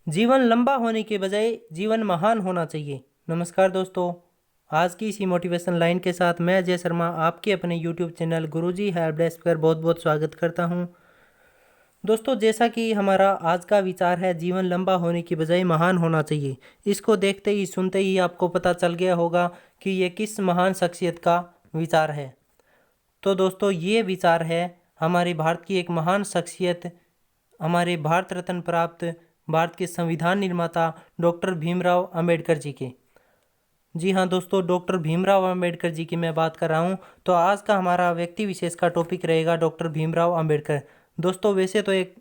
जीवन लंबा होने के बजाय जीवन महान होना चाहिए। नमस्कार दोस्तों, आज की इसी मोटिवेशन लाइन के साथ मैं अजय शर्मा आपके अपने यूट्यूब चैनल गुरुजी हेल्प डेस्क पर बहुत बहुत स्वागत करता हूं। दोस्तों, जैसा कि हमारा आज का विचार है, जीवन लंबा होने की बजाय महान होना चाहिए। इसको देखते ही सुनते ही आपको पता चल गया होगा कि ये किस महान शख्सियत का विचार है। तो दोस्तों, ये विचार है हमारे भारत की एक महान शख्सियत, हमारे भारत रत्न प्राप्त भारत के संविधान निर्माता डॉक्टर भीमराव अंबेडकर जी के। जी हाँ दोस्तों, डॉक्टर भीमराव अंबेडकर जी की मैं बात कर रहा हूँ। तो आज का हमारा व्यक्ति विशेष का टॉपिक रहेगा डॉक्टर भीमराव अंबेडकर। दोस्तों, वैसे तो एक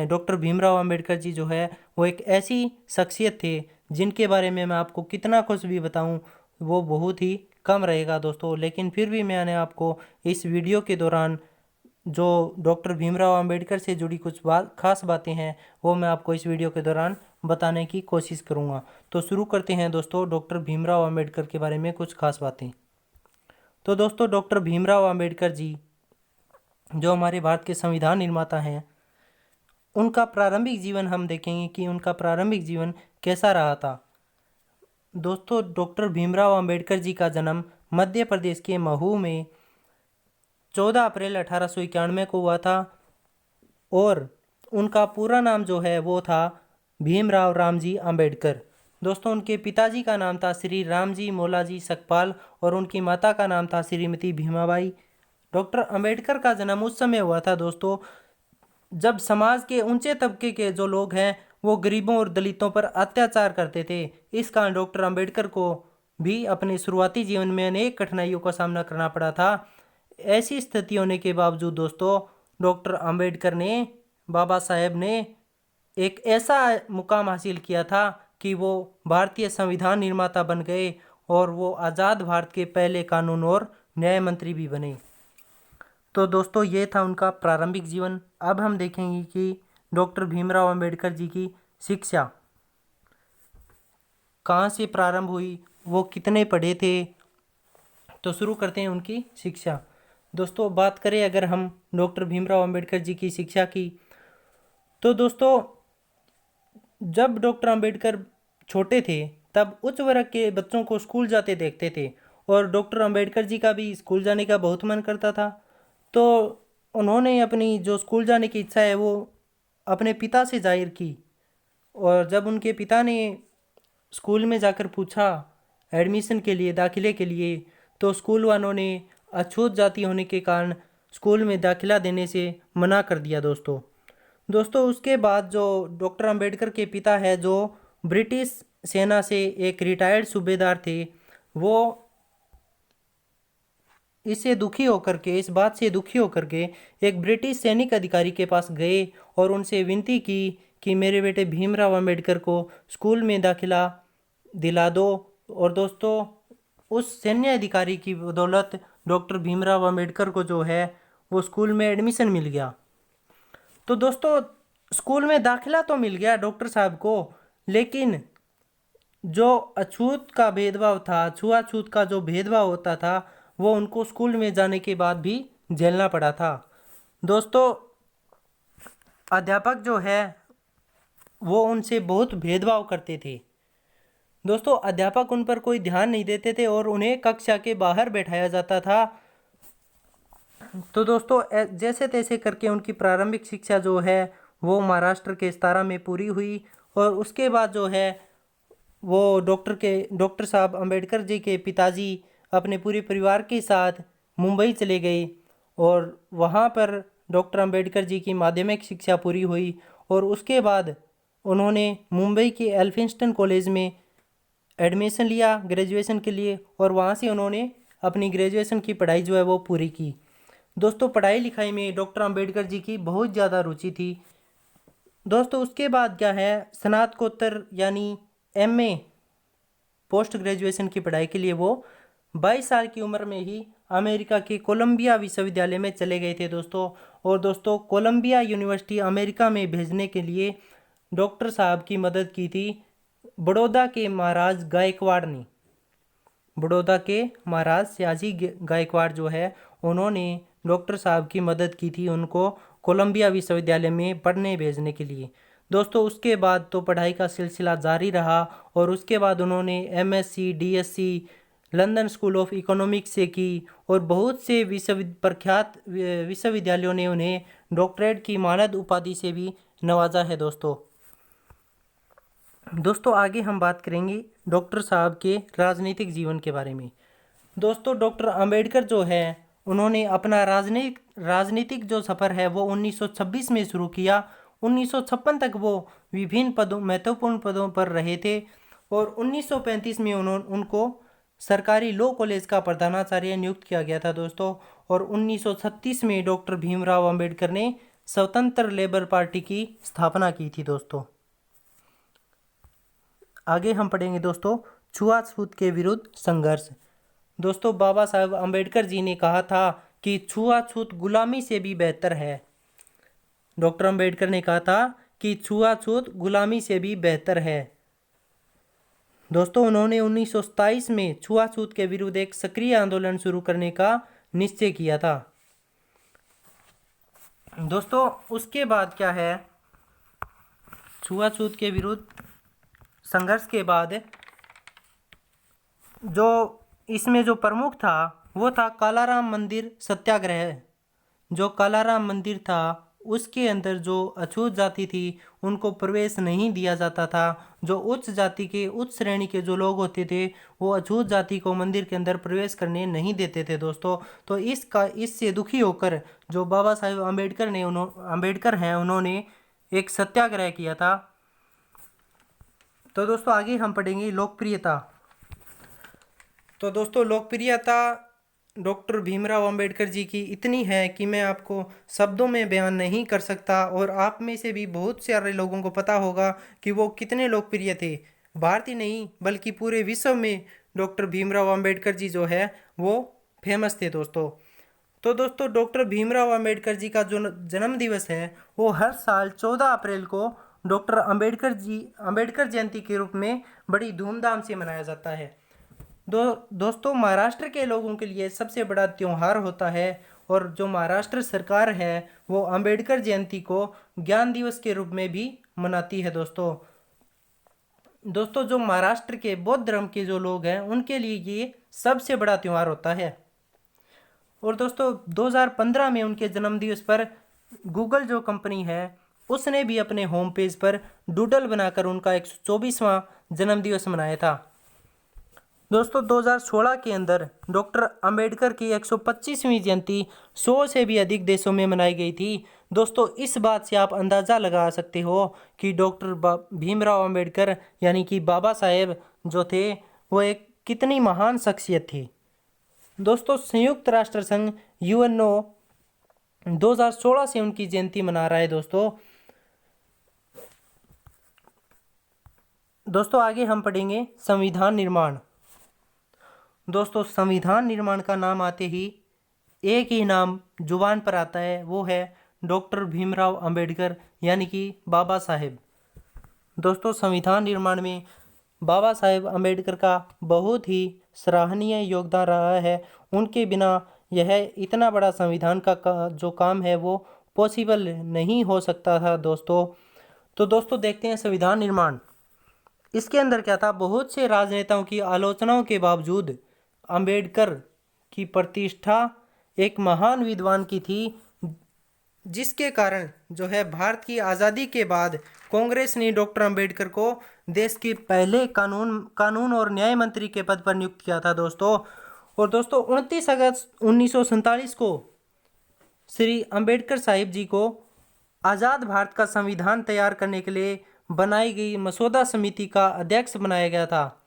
डॉक्टर भीमराव अंबेडकर जी जो है वो एक ऐसी शख्सियत थे जिनके बारे में मैं आपको कितना कुछ भी बताऊँ वो बहुत ही कम रहेगा दोस्तों। लेकिन फिर भी मैंने आपको इस वीडियो के दौरान जो डॉक्टर भीमराव अंबेडकर से जुड़ी कुछ खास बातें हैं वो मैं आपको इस वीडियो के दौरान बताने की कोशिश करूंगा। तो शुरू करते हैं दोस्तों डॉक्टर भीमराव अंबेडकर के बारे में कुछ खास बातें। तो दोस्तों, डॉक्टर भीमराव अंबेडकर जी जो हमारे भारत के संविधान निर्माता हैं, उनका प्रारंभिक जीवन हम देखेंगे कि उनका प्रारंभिक जीवन कैसा रहा था। दोस्तों, डॉक्टर भीमराव अंबेडकर जी का जन्म मध्य प्रदेश के महू में 14 अप्रैल 1891 को हुआ था और उनका पूरा नाम जो है वो था भीमराव रामजी अंबेडकर। दोस्तों, उनके पिताजी का नाम था श्री रामजी मोलाजी सकपाल और उनकी माता का नाम था श्रीमती भीमाबाई। डॉक्टर अंबेडकर का जन्म उस समय हुआ था दोस्तों जब समाज के ऊंचे तबके के जो लोग हैं वो गरीबों और दलितों पर अत्याचार करते थे। इस कारण डॉक्टर अंबेडकर को भी अपने शुरुआती जीवन में अनेक कठिनाइयों का सामना करना पड़ा था। ऐसी स्थिति होने के बावजूद दोस्तों डॉक्टर अंबेडकर ने, बाबा साहेब ने एक ऐसा मुकाम हासिल किया था कि वो भारतीय संविधान निर्माता बन गए और वो आज़ाद भारत के पहले कानून और न्याय मंत्री भी बने। तो दोस्तों, ये था उनका प्रारंभिक जीवन। अब हम देखेंगे कि डॉक्टर भीमराव अंबेडकर जी की शिक्षा कहाँ से प्रारंभ हुई, वो कितने पढ़े थे। तो शुरू करते हैं उनकी शिक्षा। दोस्तों, बात करें अगर हम डॉक्टर भीमराव अंबेडकर जी की शिक्षा की, तो दोस्तों जब डॉक्टर अंबेडकर छोटे थे तब उच्च वर्ग के बच्चों को स्कूल जाते देखते थे और डॉक्टर अंबेडकर जी का भी स्कूल जाने का बहुत मन करता था। तो उन्होंने अपनी जो स्कूल जाने की इच्छा है वो अपने पिता से जाहिर की और जब उनके पिता ने स्कूल में जाकर पूछा एडमिशन के लिए, दाखिले के लिए, तो स्कूल वालों ने अछूत जाति होने के कारण स्कूल में दाखिला देने से मना कर दिया दोस्तों उसके बाद जो डॉक्टर अंबेडकर के पिता है जो ब्रिटिश सेना से एक रिटायर्ड सूबेदार थे, वो इस बात से दुखी होकर के एक ब्रिटिश सैनिक अधिकारी के पास गए और उनसे विनती की कि मेरे बेटे भीमराव अंबेडकर को स्कूल में दाखिला दिला दो। और दोस्तों उस सैन्य अधिकारी की बदौलत डॉक्टर भीमराव अंबेडकर को जो है वो स्कूल में एडमिशन मिल गया। तो दोस्तों स्कूल में दाखिला तो मिल गया डॉक्टर साहब को, लेकिन जो अछूत का भेदभाव था, छुआछूत का जो भेदभाव होता था, वो उनको स्कूल में जाने के बाद भी झेलना पड़ा था। दोस्तों अध्यापक जो है वो उनसे बहुत भेदभाव करते थे। दोस्तों अध्यापक उन पर कोई ध्यान नहीं देते थे और उन्हें कक्षा के बाहर बैठाया जाता था। तो दोस्तों जैसे तैसे करके उनकी प्रारंभिक शिक्षा जो है वो महाराष्ट्र के सतारा में पूरी हुई और उसके बाद जो है वो डॉक्टर साहब अंबेडकर जी के पिताजी अपने पूरे परिवार के साथ मुंबई चले गए और वहाँ पर डॉक्टर अंबेडकर जी की माध्यमिक शिक्षा पूरी हुई और उसके बाद उन्होंने मुंबई के एल्फिंस्टन कॉलेज में एडमिशन लिया ग्रेजुएशन के लिए और वहाँ से उन्होंने अपनी ग्रेजुएशन की पढ़ाई जो है वो पूरी की। दोस्तों पढ़ाई लिखाई में डॉक्टर अंबेडकर जी की बहुत ज़्यादा रुचि थी। दोस्तों उसके बाद क्या है, स्नातकोत्तर यानी एमए पोस्ट ग्रेजुएशन की पढ़ाई के लिए वो 22 साल की उम्र में ही अमेरिका के कोलंबिया विश्वविद्यालय में चले गए थे दोस्तों। और दोस्तों कोलंबिया यूनिवर्सिटी अमेरिका में भेजने के लिए डॉक्टर साहब की मदद की थी बड़ौदा के महाराज गायकवाड़ ने। बड़ौदा के महाराज सयाजी गायकवाड़ जो है उन्होंने डॉक्टर साहब की मदद की थी उनको कोलंबिया विश्वविद्यालय में पढ़ने भेजने के लिए। दोस्तों उसके बाद तो पढ़ाई का सिलसिला जारी रहा और उसके बाद उन्होंने MSc, DSC London school of economics से की और बहुत से प्रख्यात विश्वविद्यालयों ने उन्हें डॉक्टरेट की मानद उपाधि से भी नवाजा है। दोस्तों आगे हम बात करेंगे डॉक्टर साहब के राजनीतिक जीवन के बारे में। दोस्तों डॉक्टर अंबेडकर जो है उन्होंने अपना राजनीतिक जो सफ़र है वो 1926 में शुरू किया। 1956 तक वो विभिन्न महत्वपूर्ण पदों पर रहे थे और 1935 में उनको सरकारी लॉ कॉलेज का प्रधानाचार्य नियुक्त किया गया था दोस्तों। और 1936 में डॉक्टर भीमराव अंबेडकर ने स्वतंत्र लेबर पार्टी की स्थापना की थी दोस्तों। आगे हम पढ़ेंगे दोस्तों छुआछूत के विरुद्ध संघर्ष। दोस्तों बाबा साहब अंबेडकर जी ने कहा था कि छुआछूत गुलामी से भी बेहतर है। डॉक्टर अंबेडकर ने कहा था कि छुआछूत गुलामी से भी बेहतर है। दोस्तों उन्होंने 1927 में छुआछूत के विरुद्ध एक सक्रिय आंदोलन शुरू करने का निश्चय किया था। दोस्तों उसके बाद क्या है, छुआछूत के विरुद्ध संघर्ष के बाद जो इसमें जो प्रमुख था वो था कालाराम मंदिर सत्याग्रह। जो कालाराम मंदिर था उसके अंदर जो अछूत जाति थी उनको प्रवेश नहीं दिया जाता था। जो उच्च जाति के उच्च श्रेणी के जो लोग होते थे वो अछूत जाति को मंदिर के अंदर प्रवेश करने नहीं देते थे दोस्तों। तो इससे दुखी होकर जो बाबा साहेब अम्बेडकर हैं उन्होंने एक सत्याग्रह किया था। तो दोस्तों आगे हम पढ़ेंगे लोकप्रियता। तो दोस्तों लोकप्रियता डॉक्टर भीमराव अंबेडकर जी की इतनी है कि मैं आपको शब्दों में बयान नहीं कर सकता और आप में से भी बहुत सारे लोगों को पता होगा कि वो कितने लोकप्रिय थे। भारत ही नहीं बल्कि पूरे विश्व में डॉक्टर भीमराव अंबेडकर जी जो है वो फेमस थे दोस्तों। तो दोस्तों डॉक्टर भीमराव अंबेडकर जी का जो जन्म दिवस है वो हर साल 14 अप्रैल को डॉक्टर अंबेडकर जयंती के रूप में बड़ी धूमधाम से मनाया जाता है। दोस्तों महाराष्ट्र के लोगों के लिए सबसे बड़ा त्यौहार होता है और जो महाराष्ट्र सरकार है वो अंबेडकर जयंती को ज्ञान दिवस के रूप में भी मनाती है दोस्तों जो महाराष्ट्र के बौद्ध धर्म के जो लोग हैं उनके लिए ये सबसे बड़ा त्यौहार होता है। और दोस्तों 2015 में उनके जन्मदिवस पर गूगल जो कंपनी है उसने भी अपने होम पेज पर डूडल बनाकर उनका 124वां जन्मदिवस मनाया था। दोस्तों 2016 के अंदर डॉक्टर अंबेडकर की 125वीं जयंती 100 से भी अधिक देशों में मनाई गई थी। दोस्तों इस बात से आप अंदाज़ा लगा सकते हो कि डॉक्टर भीमराव अंबेडकर यानी कि बाबा साहेब जो थे वो एक कितनी महान शख्सियत थी। दोस्तों संयुक्त राष्ट्र संघ यूएनओ 2016 से उनकी जयंती मना रहा है दोस्तों आगे हम पढ़ेंगे संविधान निर्माण। दोस्तों संविधान निर्माण का नाम आते ही एक ही नाम जुबान पर आता है, वो है डॉक्टर भीमराव अंबेडकर यानी कि बाबा साहेब। दोस्तों संविधान निर्माण में बाबा साहेब अंबेडकर का बहुत ही सराहनीय योगदान रहा है। उनके बिना यह इतना बड़ा संविधान का जो काम है वो पॉसिबल नहीं हो सकता था दोस्तों। तो दोस्तों देखते हैं संविधान निर्माण। इसके अंदर क्या था, बहुत से राजनेताओं की आलोचनाओं के बावजूद अंबेडकर की प्रतिष्ठा एक महान विद्वान की थी, जिसके कारण जो है भारत की आज़ादी के बाद कांग्रेस ने डॉक्टर अंबेडकर को देश के पहले कानून और न्याय मंत्री के पद पर नियुक्त किया था दोस्तों। और दोस्तों 29 अगस्त 1947 को श्री अंबेडकर साहिब जी को आज़ाद भारत का संविधान तैयार करने के लिए बनाई गई मसौदा समिति का अध्यक्ष बनाया गया था।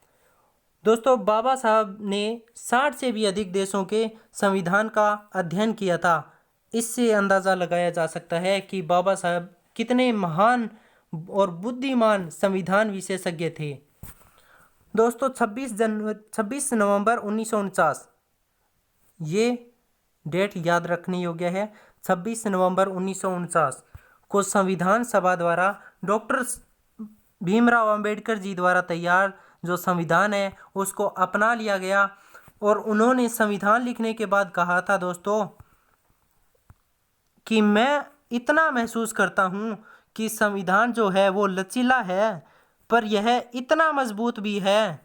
दोस्तों बाबा साहब ने 60 से भी अधिक देशों के संविधान का अध्ययन किया था। इससे अंदाज़ा लगाया जा सकता है कि बाबा साहब कितने महान और बुद्धिमान संविधान विशेषज्ञ थे। दोस्तों 26 नवंबर 1949 ये डेट याद रखने योग्य है। 26 नवंबर 1949 को संविधान सभा द्वारा डॉक्टर भीमराव अंबेडकर जी द्वारा तैयार जो संविधान है उसको अपना लिया गया। और उन्होंने संविधान लिखने के बाद कहा था दोस्तों कि मैं इतना महसूस करता हूँ कि संविधान जो है वो लचीला है, पर यह इतना मजबूत भी है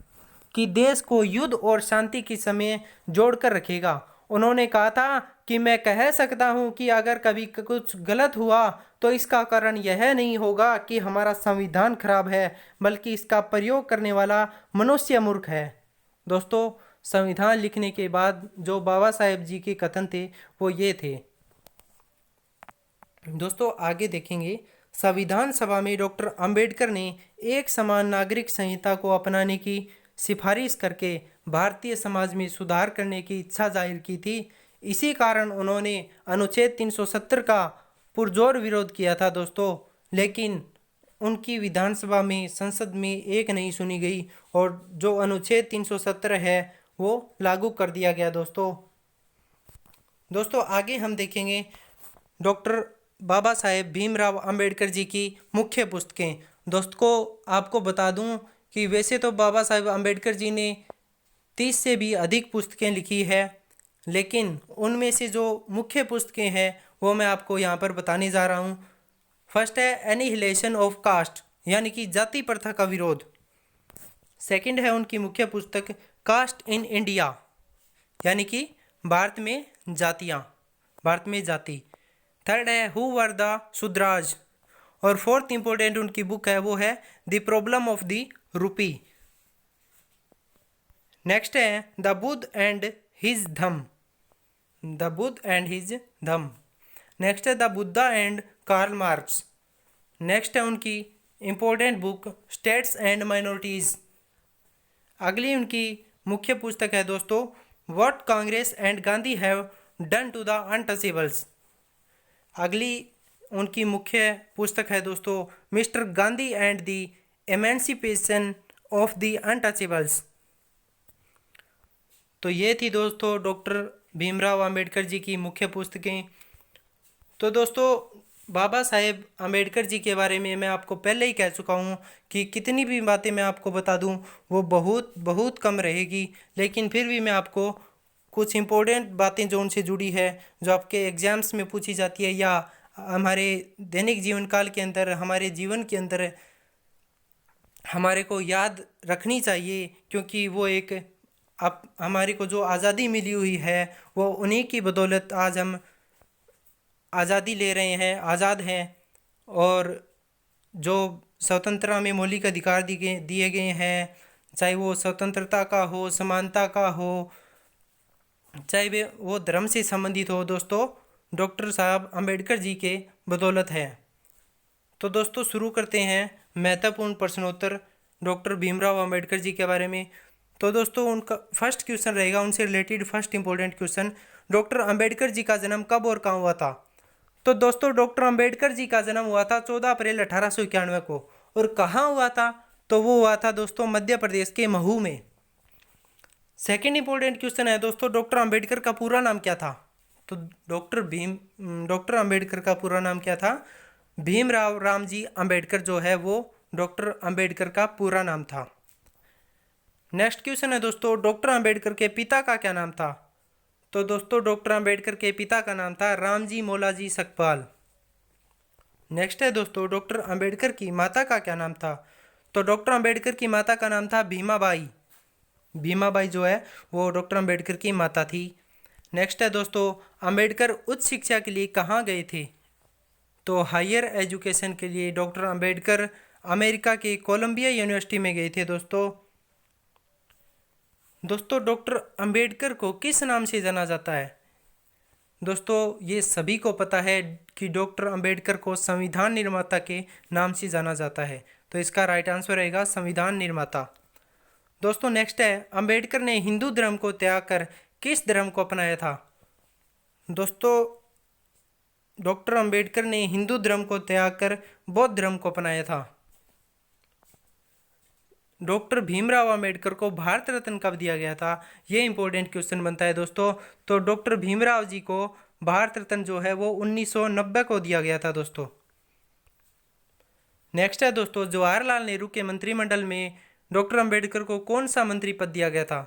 कि देश को युद्ध और शांति के समय जोड़कर रखेगा। उन्होंने कहा था कि मैं कह सकता हूं कि अगर कभी कुछ गलत हुआ तो इसका कारण यह नहीं होगा कि हमारा संविधान खराब है, बल्कि इसका प्रयोग करने वाला मनुष्य मूर्ख है। दोस्तों, संविधान लिखने के बाद जो बाबा साहेब जी के कथन थे वो ये थे। दोस्तों, आगे देखेंगे। संविधान सभा में डॉक्टर अंबेडकर ने एक समान नागरिक संहिता को अपनाने की सिफारिश करके भारतीय समाज में सुधार करने की इच्छा जाहिर की थी। इसी कारण उन्होंने अनुच्छेद 370 का पुरजोर विरोध किया था दोस्तों, लेकिन उनकी विधानसभा में, संसद में एक नहीं सुनी गई और जो अनुच्छेद 370 है वो लागू कर दिया गया दोस्तों, आगे हम देखेंगे डॉक्टर बाबा साहेब भीमराव अंबेडकर जी की मुख्य पुस्तकें। दोस्तों, आपको बता दूं कि वैसे तो बाबा साहेब अंबेडकर जी ने 30 से भी अधिक पुस्तकें लिखी है, लेकिन उनमें से जो मुख्य पुस्तकें हैं वो मैं आपको यहाँ पर बताने जा रहा हूँ। फर्स्ट है एनिहिलेशन ऑफ कास्ट, यानी कि जाति प्रथा का विरोध। सेकंड है उनकी मुख्य पुस्तक कास्ट इन इंडिया, यानी कि भारत में जातियाँ, भारत में जाति। थर्ड है हु वर द शूद्राज, और फोर्थ इंपॉर्टेंट उनकी बुक है वो है the problem of the rupee. Next है the Buddha and his Dhamma, the Buddha and his Dhamma. Next है the Buddha and Karl Marx. Next है उनकी important book states and minorities. अगली उनकी मुख्य पुस्तक है दोस्तों what Congress and Gandhi have done to the untouchables. अगली उनकी मुख्य पुस्तक है दोस्तों Mr Gandhi and the emancipation of the untouchables. तो ये थी दोस्तों डॉक्टर भीमराव अंबेडकर जी की मुख्य पुस्तकें। तो दोस्तों, बाबा साहेब अंबेडकर जी के बारे में मैं आपको पहले ही कह चुका हूँ कि कितनी भी बातें मैं आपको बता दूँ वो बहुत बहुत कम रहेगी, लेकिन फिर भी मैं आपको कुछ इम्पोर्टेंट बातें जो उनसे जुड़ी है, जो आपके एग्ज़ाम्स में पूछी जाती है या हमारे दैनिक जीवन काल के अंदर, हमारे जीवन के अंदर हमारे को याद रखनी चाहिए, क्योंकि वो एक अब हमारे को जो आज़ादी मिली हुई है वो उन्हीं की बदौलत आज हम आज़ादी ले रहे हैं, आज़ाद हैं। और जो स्वतंत्रता में मौलिक अधिकार दिए गए हैं, चाहे वो स्वतंत्रता का हो, समानता का हो, चाहे वे वो धर्म से संबंधित हो, दोस्तों डॉक्टर साहब अंबेडकर जी के बदौलत है। तो दोस्तों, शुरू करते हैं महत्वपूर्ण प्रश्नोत्तर डॉक्टर भीमराव अंबेडकर जी के बारे में। तो दोस्तों, उनका फर्स्ट क्वेश्चन रहेगा उनसे related, first important question, doctor Ambedkar ji का जन्म कब और कहाँ हुआ था। तो दोस्तों, डॉक्टर अंबेडकर जी का जन्म हुआ था 14 अप्रैल 1891 को, और कहाँ हुआ था, तो वो हुआ था दोस्तों मध्य प्रदेश के महू में। सेकेंड इंपॉर्टेंट क्वेश्चन है दोस्तों, डॉक्टर अंबेडकर का पूरा नाम क्या था। तो डॉक्टर अंबेडकर का पूरा नाम क्या था। भीमराव रामजी अंबेडकर जो है वो डॉक्टर अंबेडकर का पूरा नाम था। नेक्स्ट क्वेश्चन है दोस्तों, डॉक्टर अंबेडकर के पिता का क्या नाम था। तो दोस्तों, डॉक्टर अंबेडकर के पिता का नाम था रामजी मौलाजी सकपाल। नेक्स्ट है दोस्तों, डॉक्टर अंबेडकर की माता का क्या नाम था। तो डॉक्टर अंबेडकर की माता का नाम था भीमाबाई। भीमाबाई जो है वो डॉक्टर अंबेडकर की माता थी। नेक्स्ट है दोस्तों, अंबेडकर उच्च शिक्षा के लिए कहाँ गए थे। तो हायर एजुकेशन के लिए डॉक्टर अंबेडकर अमेरिका के कोलंबिया यूनिवर्सिटी में गए थे दोस्तों, डॉक्टर अंबेडकर को किस नाम से जाना जाता है। दोस्तों, ये सभी को पता है कि डॉक्टर अंबेडकर को संविधान निर्माता के नाम से जाना जाता है, तो इसका राइट आंसर रहेगा संविधान निर्माता। दोस्तों, नेक्स्ट है अंबेडकर ने हिंदू धर्म को त्याग कर किस धर्म को अपनाया था। दोस्तों, डॉक्टर अंबेडकर ने हिंदू धर्म को त्याग कर बौद्ध धर्म को अपनाया था। डॉक्टर भीमराव अंबेडकर को भारत रत्न कब दिया गया था, ये इंपॉर्टेंट क्वेश्चन बनता है दोस्तों। तो डॉक्टर भीमराव जी को भारत रत्न जो है वो 1990 को दिया गया था दोस्तों। नेक्स्ट है दोस्तों, जवाहरलाल नेहरू के मंत्रिमंडल में डॉक्टर अंबेडकर को कौन सा मंत्री पद दिया गया था।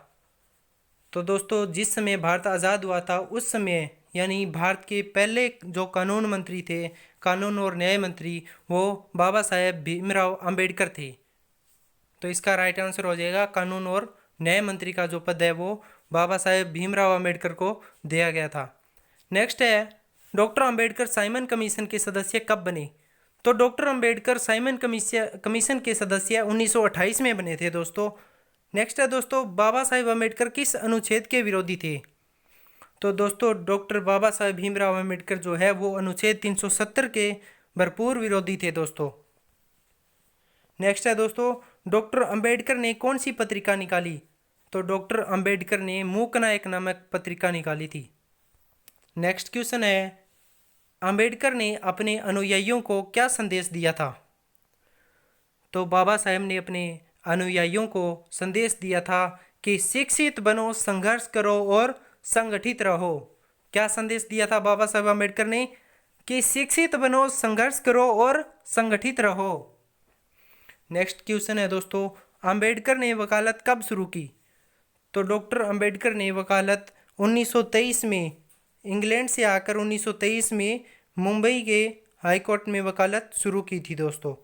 तो दोस्तों, जिस समय भारत आज़ाद हुआ था उस समय यानी भारत के पहले जो कानून मंत्री थे, कानून और न्याय मंत्री, वो बाबा साहेब भीमराव अंबेडकर थे। तो इसका राइट आंसर हो जाएगा कानून और न्याय मंत्री का जो पद है वो बाबा साहेब भीमराव अंबेडकर को दिया गया था। नेक्स्ट है, डॉक्टर अंबेडकर साइमन कमीशन के सदस्य कब बने? तो डॉक्टर अंबेडकर साइमन कमीशन के सदस्य 1928 में बने थे दोस्तों। नेक्स्ट है दोस्तों, बाबा साहेब अंबेडकर किस अनुच्छेद के विरोधी थे? तो दोस्तों डॉक्टर बाबा साहेब भीमराव अंबेडकर जो है वो अनुच्छेद 370 के भरपूर विरोधी थे दोस्तों। नेक्स्ट है दोस्तों, डॉक्टर अंबेडकर ने कौन सी पत्रिका निकाली? तो डॉक्टर अंबेडकर ने मूक नायक नामक पत्रिका निकाली थी। नेक्स्ट क्वेश्चन है, अंबेडकर ने अपने अनुयायियों को क्या संदेश दिया था? तो बाबा साहेब ने अपने अनुयायियों को संदेश दिया था कि शिक्षित बनो, संघर्ष करो और संगठित रहो। क्या संदेश दिया था बाबा साहेब अंबेडकर ने? कि शिक्षित बनो, संघर्ष करो और संगठित रहो। नेक्स्ट क्वेश्चन है दोस्तों, अंबेडकर ने वकालत कब शुरू की? तो डॉक्टर अंबेडकर ने वकालत 1923 में, इंग्लैंड से आकर 1923 में मुंबई के हाई कोर्ट में वकालत शुरू की थी दोस्तों।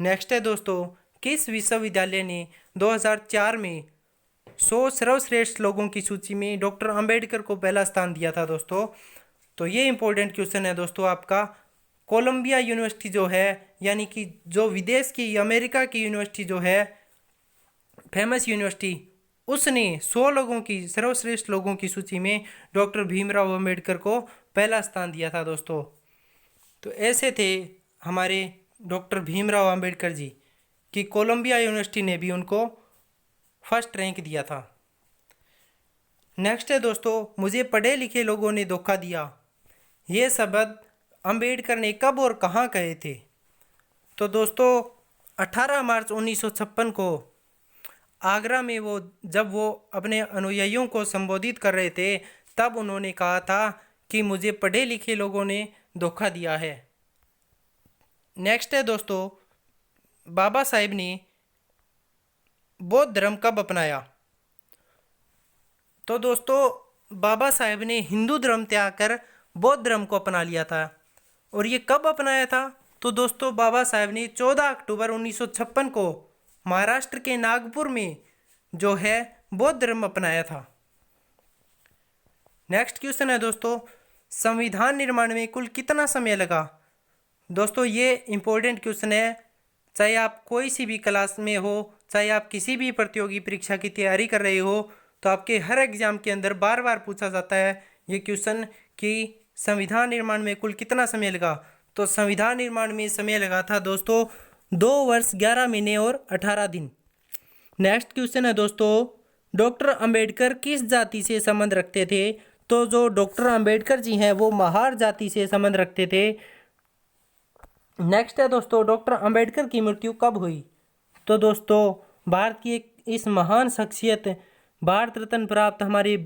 नेक्स्ट है दोस्तों, किस विश्वविद्यालय ने 2004 में 100 सर्वश्रेष्ठ लोगों की सूची में डॉक्टर अंबेडकर को पहला स्थान दिया था दोस्तों? तो ये इंपॉर्टेंट क्वेश्चन है दोस्तों आपका। कोलंबिया यूनिवर्सिटी जो है, यानी कि जो विदेश की अमेरिका की यूनिवर्सिटी जो है, फेमस यूनिवर्सिटी, उसने 100 लोगों की, सर्वश्रेष्ठ लोगों की सूची में डॉक्टर भीमराव अंबेडकर को पहला स्थान दिया था दोस्तों। तो ऐसे थे हमारे डॉक्टर भीमराव अंबेडकर जी कि कोलंबिया यूनिवर्सिटी ने भी उनको फर्स्ट रैंक दिया था। नेक्स्ट है दोस्तों, मुझे पढ़े लिखे लोगों ने धोखा दिया, ये शब्द अंबेडकर ने कब और कहाँ कहे थे? तो दोस्तों 18 मार्च 1956 को आगरा में जब वो अपने अनुयायियों को संबोधित कर रहे थे, तब उन्होंने कहा था कि मुझे पढ़े लिखे लोगों ने धोखा दिया है। नेक्स्ट है दोस्तों, बाबा साहेब ने बौद्ध धर्म कब अपनाया? तो दोस्तों बाबा साहेब ने हिंदू धर्म त्याग कर बौद्ध धर्म को अपना लिया था। और ये कब अपनाया था? तो दोस्तों बाबा साहेब ने 14 अक्टूबर 1956 को महाराष्ट्र के नागपुर में जो है बौद्ध धर्म अपनाया था। नेक्स्ट क्वेश्चन है दोस्तों, संविधान निर्माण में कुल कितना समय लगा? दोस्तों ये इंपॉर्टेंट क्वेश्चन है, चाहे आप कोई सी भी क्लास में हो, चाहे आप किसी भी प्रतियोगी परीक्षा की तैयारी कर रहे हो, तो आपके हर एग्जाम के अंदर बार बार पूछा जाता है ये क्वेश्चन कि संविधान निर्माण में कुल कितना समय लगा। तो संविधान निर्माण में समय लगा था दोस्तों 2 वर्ष 11 महीने और 18 दिन। नेक्स्ट क्वेश्चन है दोस्तों, डॉक्टर अंबेडकर किस जाति से संबंध रखते थे? तो जो डॉक्टर अंबेडकर जी हैं वो महार जाति से संबंध रखते थे। नेक्स्ट है दोस्तों, डॉक्टर अंबेडकर की मृत्यु कब हुई? तो दोस्तों भारत की इस महान शख्सियत, भारत रत्न प्राप्त हमारे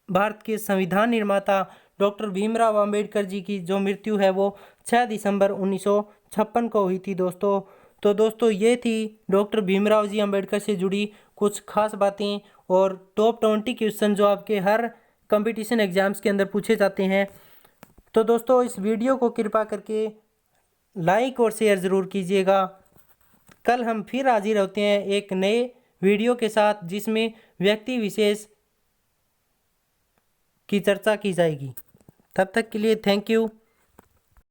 भारत के संविधान निर्माता डॉक्टर भीमराव अंबेडकर जी की जो मृत्यु है वो 6 दिसंबर 1956 को हुई थी दोस्तों। तो दोस्तों ये थी डॉक्टर भीमराव जी अंबेडकर से जुड़ी कुछ खास बातें और टॉप 20 क्वेश्चन जो आपके हर कंपटीशन एग्जाम्स के अंदर पूछे जाते हैं। तो दोस्तों इस वीडियो को कृपा करके लाइक और शेयर ज़रूर कीजिएगा। कल हम फिर हाजिर होते हैं एक नए वीडियो के साथ जिसमें व्यक्ति विशेष की चर्चा की जाएगी। तब तक के लिए थैंक यू।